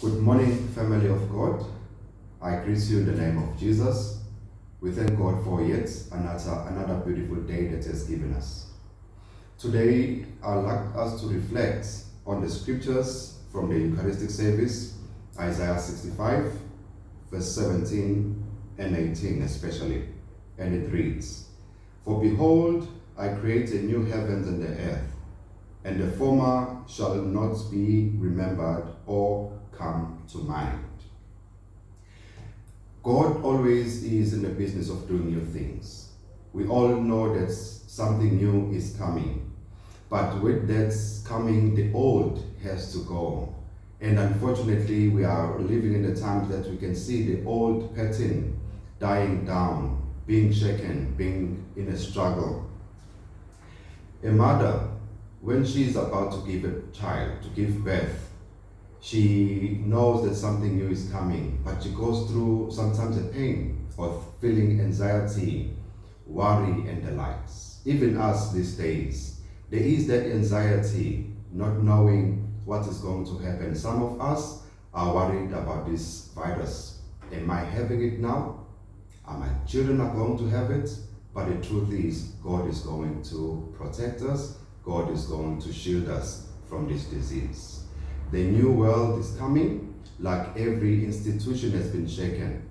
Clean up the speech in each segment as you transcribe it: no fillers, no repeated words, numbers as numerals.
Good morning, family of God. I greet you in the name of Jesus. We thank God for yet another beautiful day that He has given us. Today, I'd like us to reflect on the scriptures from the Eucharistic service, Isaiah 65, verse 17 and 18 especially. And it reads, "For behold, I create a new heavens and the earth, and the former shall not be remembered or come to mind." God always is in the business of doing new things. We all know that something new is coming. But with that coming, the old has to go. And unfortunately, we are living in the times that we can see the old pattern dying down, being shaken, being in a struggle. A mother, when she is about to give a child, to give birth, she knows that something new is coming, but she goes through sometimes the pain of feeling anxiety, worry, and the likes. Even us these days, there is that anxiety, not knowing what is going to happen. Some of us are worried about this virus. Am I having it now? Are my children are going to have it? But the truth is, God is going to protect us. God is going to shield us from this disease. The new world is coming, like every institution has been shaken.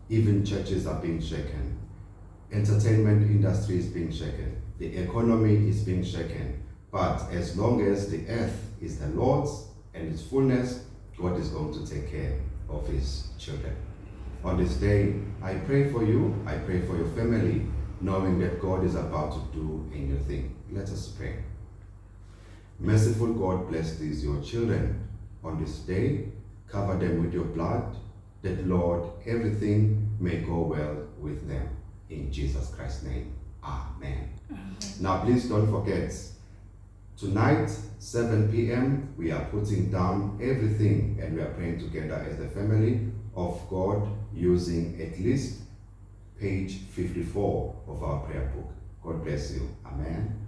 Even churches are being shaken. Entertainment industry is being shaken. The economy is being shaken. But as long as the earth is the Lord's and its fullness, God is going to take care of His children. On this day, I pray for you, I pray for your family, knowing that God is about to do a new thing. Let us pray. Merciful God, bless these your children on this day. Cover them with your blood, that, Lord, everything may go well with them. In Jesus Christ's name, Amen. Now, please don't forget, tonight, 7 p.m., we are putting down everything and we are praying together as the family of God using at least page 54 of our prayer book. God bless you. Amen.